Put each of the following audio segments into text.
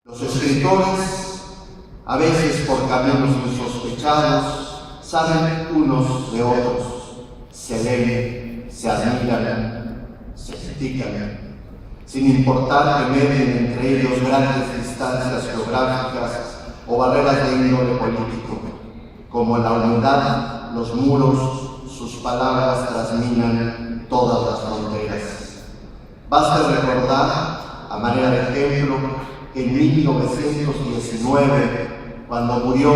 Los escritores, a veces por caminos insospechados, saben unos de otros, se leen, se admiran, se critican, sin importar que medien entre ellos grandes distancias geográficas o barreras de índole político. Como la unidad, los muros, sus palabras trasminan todas las fronteras. Basta recordar, a manera de ejemplo, que en 1919, cuando murió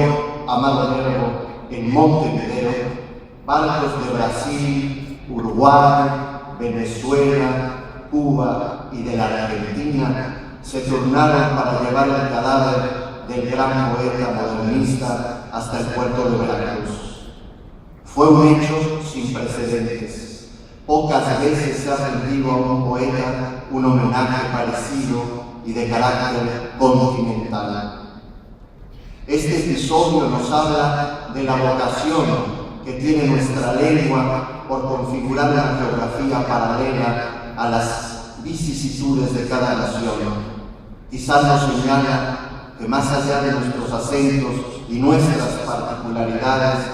Amado Nervo en Montevideo, barcos de Brasil, Uruguay, Venezuela, Cuba y de la Argentina se turnaron para llevar el cadáver del gran poeta modernista hasta el puerto de Veracruz. Fue un hecho sin precedentes. Pocas veces se ha rendido a un poeta un homenaje parecido y de carácter continental. Este episodio nos habla de la vocación que tiene nuestra lengua por configurar una geografía paralela a las vicisitudes de cada nación. Quizás nos señala que más allá de nuestros acentos y nuestras particularidades,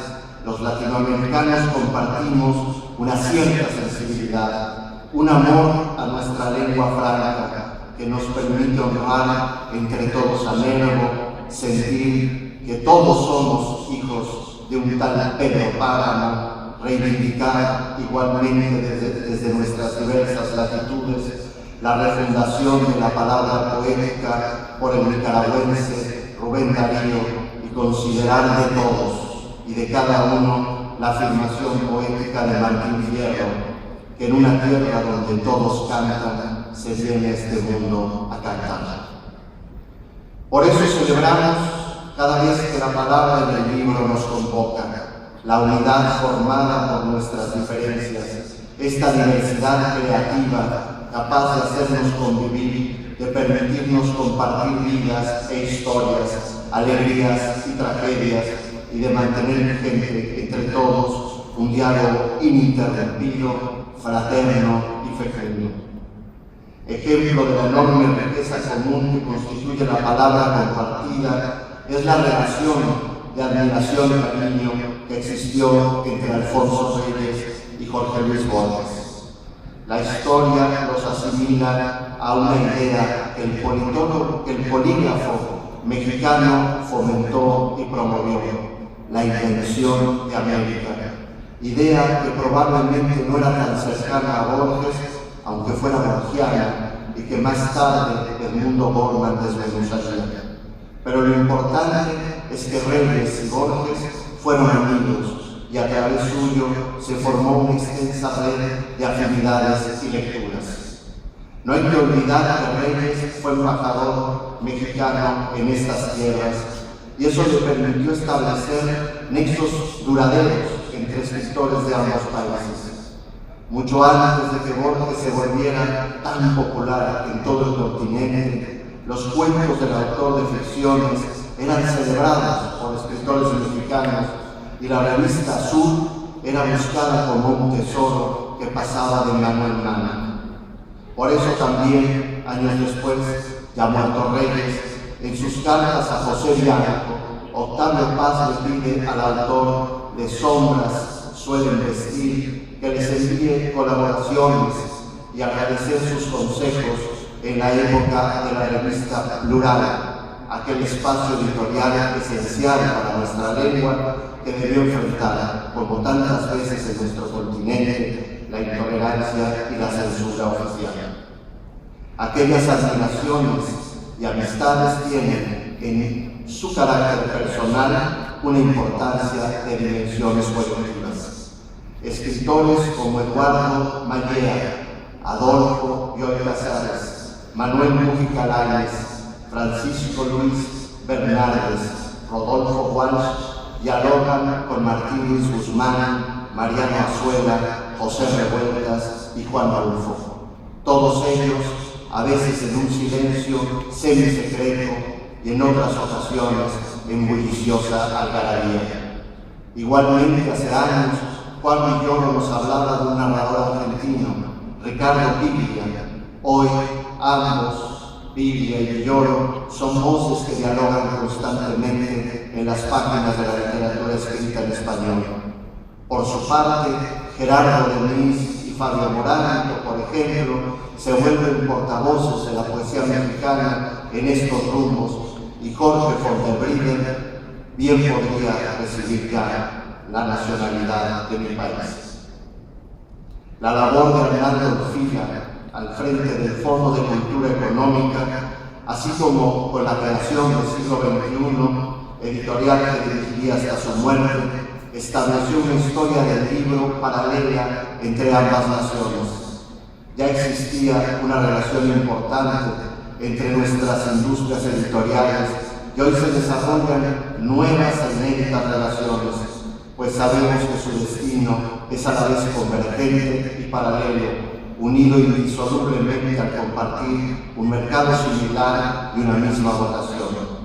los latinoamericanos compartimos una cierta sensibilidad, un amor a nuestra lengua franca que nos permite honrar entre todos a Nervo, sentir que todos somos hijos de un tal Pedro Páramo, reivindicar igualmente desde nuestras diversas latitudes la refundación de la palabra poética por el nicaragüense Rubén Darío y considerar de todos y de cada uno la afirmación poética de Martín Fierro, que en una tierra donde todos cantan, se viene este mundo a cantar. Por eso celebramos cada vez que la palabra en el libro nos convoca, la unidad formada por nuestras diferencias, esta diversidad creativa capaz de hacernos convivir, de permitirnos compartir vidas e historias, alegrías y tragedias, y de mantener vigente entre todos un diálogo ininterrumpido, fraterno y fecundo. Ejemplo de la enorme riqueza común que constituye la palabra compartida es la relación de admiración y cariño que existió entre Alfonso Reyes y Jorge Luis Borges. La historia los asimila a una idea que el polígrafo mexicano fomentó y promovió, la invención de América, idea que probablemente no era tan cercana a Borges, aunque fuera borgiana, y que más tarde Edmundo Bormann desmenuzaría. Pero lo importante es que Reyes y Borges fueron amigos, y a través suyo se formó una extensa red de afinidades y lecturas. No hay que olvidar que Reyes fue embajador mexicano en estas tierras, y eso le permitió establecer nexos duraderos entre escritores de ambos países. Mucho antes de que Borges se volviera tan popular en todo el continente, los cuentos del autor de ficciones eran celebrados por escritores mexicanos y la revista Azul era buscada como un tesoro que pasaba de mano en mano. Por eso también, años después, ya muerto Reyes, en sus cartas a José Bianco, Octavio Paz le pide al autor de Sombras suelen vestir que les envíe colaboraciones y agradecer sus consejos en la época de la revista Plural, aquel espacio editorial esencial para nuestra lengua que debió enfrentar, como tantas veces en nuestro continente, la intolerancia y la censura oficial. Aquellas admiraciones y amistades tienen en su carácter personal una importancia de dimensiones colectivas. Escritores como Eduardo Mallea, Adolfo Bioy Casares, Manuel Mujica Láinez, Francisco Luis Bernardes, Rodolfo Walsh, dialogan con Martín Luis Guzmán, Mariano Azuela, José Revueltas y Juan Rulfo. Todos ellos, a veces en un silencio semisecreto y en otras ocasiones en bulliciosa algarabía. Igualmente, hace años, Juan Villoro nos hablaba de un narrador argentino, Ricardo Piglia. Hoy ambos Biblia y Villoro son voces que dialogan constantemente en las páginas de la literatura escrita en español. Por su parte, Gerardo Denis y Fabio Moranto, por ejemplo, se vuelven portavoces de la poesía mexicana en estos rumbos, y Jorge Fontebrider bien podría recibir ya la nacionalidad de mi país. La labor de Arnaldo Orfila al frente del Fondo de Cultura Económica, así como con la creación del siglo XXI, editorial que dirigiría hasta su muerte, estableció una historia del libro paralela entre ambas naciones. Ya existía una relación importante entre nuestras industrias editoriales y hoy se desarrollan nuevas e inéditas relaciones, pues sabemos que su destino es a la vez convergente y paralelo, unido indisolublemente al compartir un mercado similar y una misma vocación.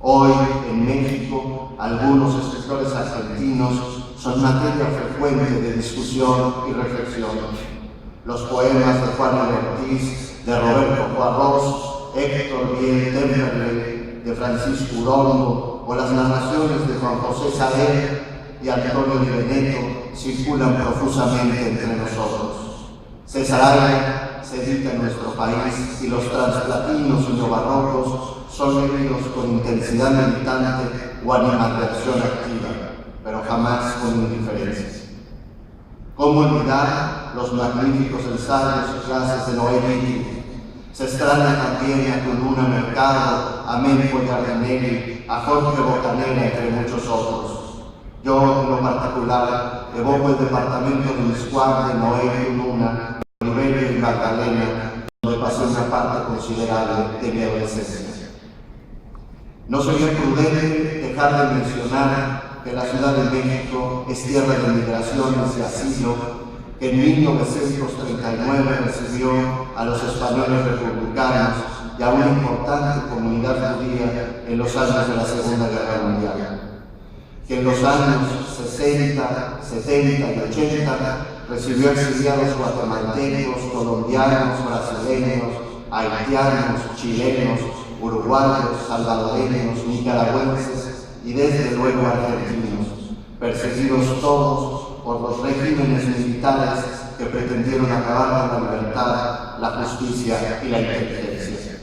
Hoy, en México, algunos escritores argentinos son materia frecuente de discusión y reflexión. Los poemas de Juan L. Ortiz, de Roberto Juarros, Héctor Biel Temperley, de Francisco Urondo, o las narraciones de Juan José Saer y Antonio Di Benedetto circulan profusamente entre nosotros. César Aira se edita en nuestro país y los transplatinos y neobarrocos son leídos con intensidad militante o animadversión activa, pero jamás con indiferencia. ¿Cómo olvidar los magníficos ensayos y clases de Noé Vitti? Se extraña también a Tuluna Mercado, a Menpo Giardinelli, a Jorge Bocanera, entre muchos otros. Yo, en lo particular, evoco el departamento de Miscuac de Noé y Tuluna, Oliverio y Magdalena, donde pasé una parte considerable de mi adolescencia. No sería prudente dejar de mencionar que la Ciudad de México es tierra de migraciones y asilo, que en 1939 recibió a los españoles republicanos y a una importante comunidad judía en los años de la Segunda Guerra Mundial, que en los años 60, 70 y 80 recibió exiliados guatemaltecos, colombianos, brasileños, haitianos, chilenos, uruguayos, salvadoreños, nicaragüenses y desde luego argentinos, perseguidos todos por los regímenes militares que pretendieron acabar con la libertad, la justicia y la inteligencia.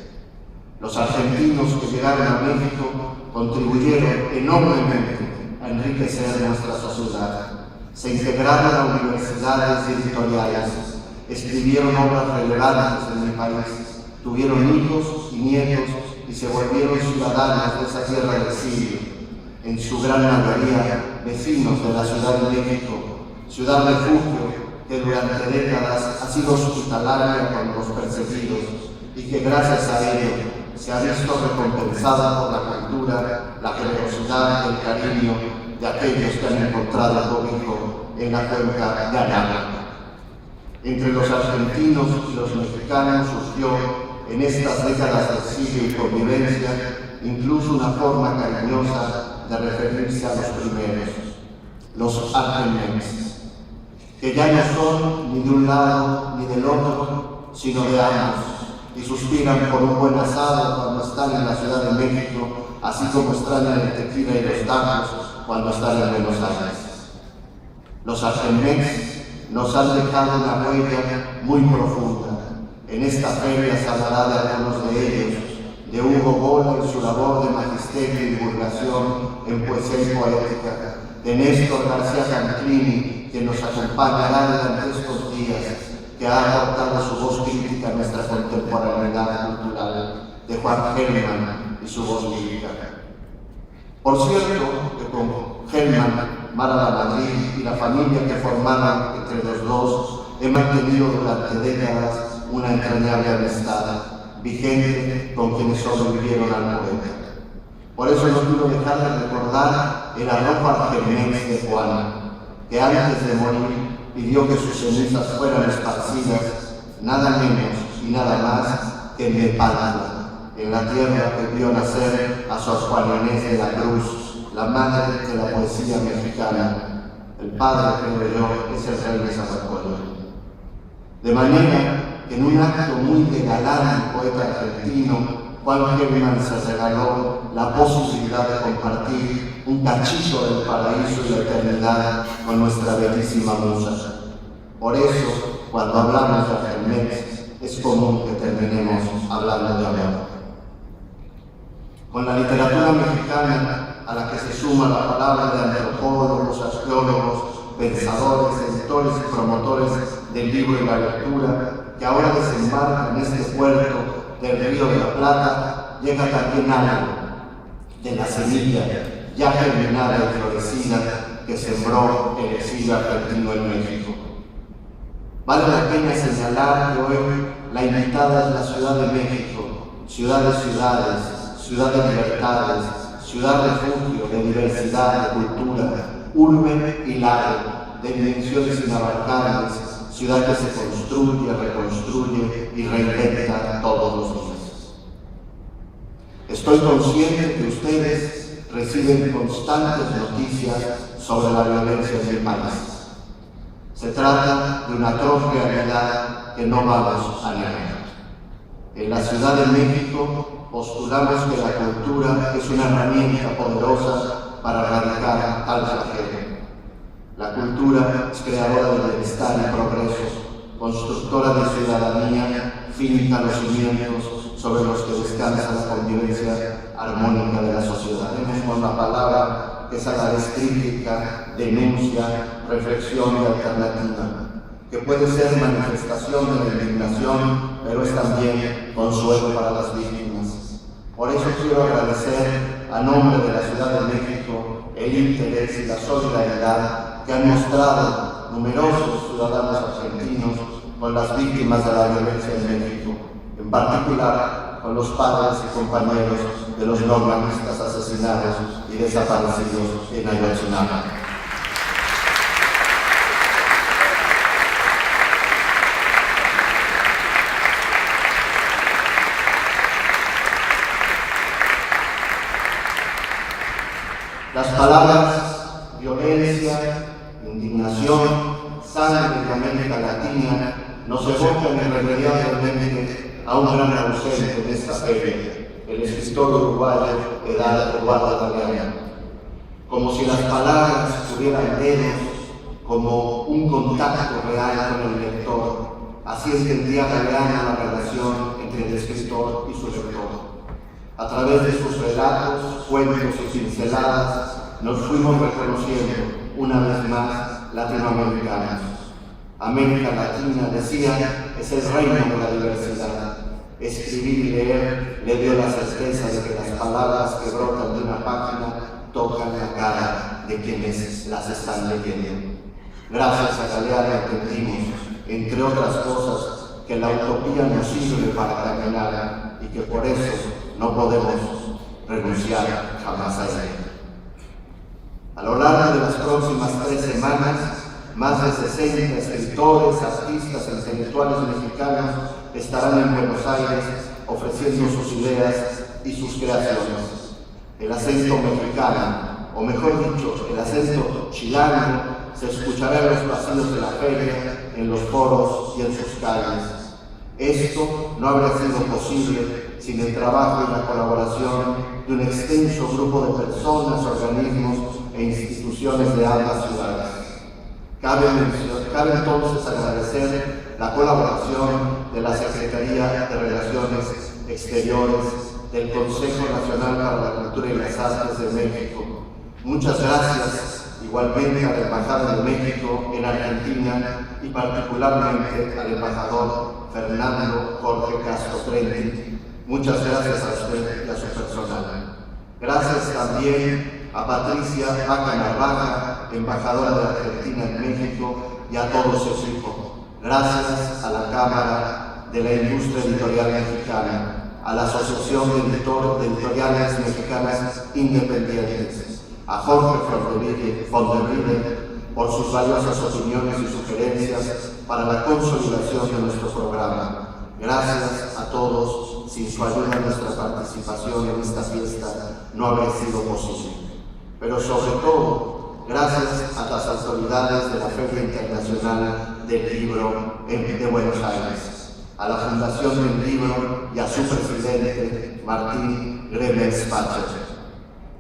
Los argentinos que llegaron a México contribuyeron enormemente a enriquecer nuestra sociedad. Se integraron a universidades y editoriales, escribieron obras relevantes en mi país, tuvieron hijos y nietos y se volvieron ciudadanos de esa tierra del exilio, en su gran mayoría vecinos de la Ciudad de México, ciudad refugio que durante décadas ha sido hospitalaria con los perseguidos y que gracias a ello se ha visto recompensada por la cultura, la generosidad y el cariño de aquellos que han encontrado cobijo en la cuenca de Anáhuac. Entre los argentinos y los mexicanos surgió en estas décadas de exilio y convivencia incluso una forma cariñosa de referirse a los primeros, los argenenses, que ya no son ni de un lado ni del otro, sino de ambos, y suspiran por un buen asado cuando están en la Ciudad de México, así como extrañan el tequila y los tacos cuando están en Buenos Aires. Los argenenses nos han dejado una huella muy profunda. En esta feria se hablará de algunos de ellos, de Hugo Boll y su labor de magisterio y divulgación en poesía y poética, de Néstor García Canclini, que nos acompañará durante estos días, que ha aportado su voz crítica a nuestra contemporaneidad cultural, de Juan Gelman y su voz lírica. Por cierto, que con Gelman, Mara Lamadrid y la familia que formaron entre los dos, he mantenido durante décadas una entrañable amistad, vigente con quienes sobrevivieron al poeta. Por eso no quiero dejar de recordar el arrojo argenense de Juan, que antes de morir pidió que sus cenizas fueran esparcidas, nada menos y nada más que en Nepantla, en la tierra que vio nacer a Sor Juana Inés de la Cruz, la madre de la poesía mexicana. El padre, creo yo, es el rey de Zacatlán. De manera que en un acto muy de galán poeta argentino, Juan Gelman se regaló la posibilidad de compartir un cachito del paraíso y la eternidad con nuestra bellísima musa. Por eso, cuando hablamos de Argemex, es común que terminemos hablando de amor. Con la literatura mexicana, a la que se suma la palabra de antropólogos, arqueólogos, pensadores, editores y promotores del libro y la lectura, que ahora desembarcan en este puerto del Río de la Plata, llega también algo de la semilla ya germinada y florecida que sembró el exilio argentino en México. Vale la pena señalar que hoy la invitada es la Ciudad de México, ciudad de ciudades, ciudad de libertades, ciudad refugio de diversidad, de cultura, urbe y lago, de dimensiones inabarcables, ciudad que se construye, reconstruye y reinventa todos los días. Estoy consciente que ustedes reciben constantes noticias sobre la violencia en el país. Se trata de una atroz realidad que no vamos a negar. En la Ciudad de México postulamos que la cultura es una herramienta poderosa para erradicar tal flagelo. La cultura es creadora de bienestar y progreso, constructora de ciudadanía, finca los cimientos sobre los que descansa la convivencia armónica de la sociedad. Tenemos la palabra que es a la vez crítica, denuncia, reflexión y alternativa, que puede ser manifestación de la indignación, pero es también consuelo para las víctimas. Por eso quiero agradecer a nombre de la Ciudad de México el interés y la solidaridad que han mostrado numerosos ciudadanos argentinos con las víctimas de la violencia en México, en particular con los padres y compañeros de los normalistas asesinados y desaparecidos en Ayotzinapa. Las palabras violencia, indignación, sangre de América Latina nos evocan irremediablemente a un gran ausente de esta feria, el escritor uruguayo Eduardo Galeano. Como si las palabras tuvieran dedos, como un contacto real con el lector, así entendía Galeano la relación entre el escritor y su lector. A través de sus relatos, cuentos y pinceladas, nos fuimos reconociendo una vez más latinoamericanos. América Latina, decía, es el reino de la diversidad. Escribir y leer le dio la certeza de que las palabras que brotan de una página tocan la cara de quienes las están leyendo. Gracias a Galeano entendimos, entre otras cosas, que la utopía nos sirve para caminar y que por eso no podemos renunciar jamás a ella. A lo largo de las próximas 3 semanas, más de 60 escritores, artistas e intelectuales mexicanos estarán en Buenos Aires ofreciendo sus ideas y sus creaciones. El acento mexicano, o mejor dicho, el acento chilango, se escuchará en los pasillos de la feria, en los foros y en sus calles. Esto no habría sido posible sin el trabajo y la colaboración de un extenso grupo de personas, organismos e instituciones de ambas ciudades. Cabe entonces agradecer la colaboración de la Secretaría de Relaciones Exteriores, del Consejo Nacional para la Cultura y las Artes de México. Muchas gracias igualmente a la Embajada de México en Argentina y particularmente al embajador Fernando Jorge Castro Trenti. Muchas gracias a usted y a su personal. Gracias también a Patricia Vaca Narvaja, embajadora de Argentina en México, y a todo su equipo. Gracias a la Cámara de la Industria Editorial Mexicana, a la Asociación de Editoriales Mexicanas Independientes, a Jorge Fonderride por sus valiosas opiniones y sugerencias para la consolidación de nuestro programa. Gracias a todos, sin su ayuda nuestra participación en esta fiesta no habría sido posible. Pero sobre todo, gracias a las autoridades de la Feria Internacional del Libro de Buenos Aires. a la Fundación del Libro y a su presidente, Martín Gremes-Pacher.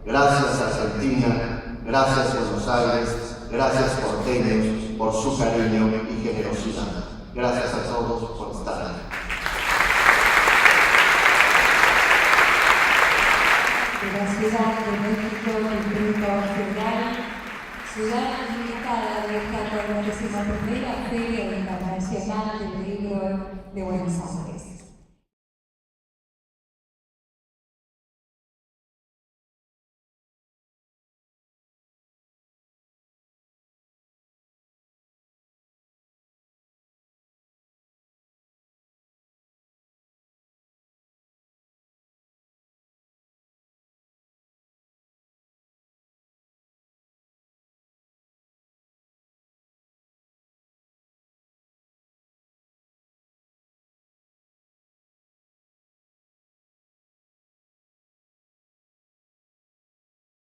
Gracias Argentina, gracias Buenos Aires, gracias porteños por su cariño y generosidad. Gracias a todos por estar aquí. De la Ciudad de México, el Distrito Federal, ciudad invitada de esta 41ª Feria Internacional del Libro de Buenos Aires.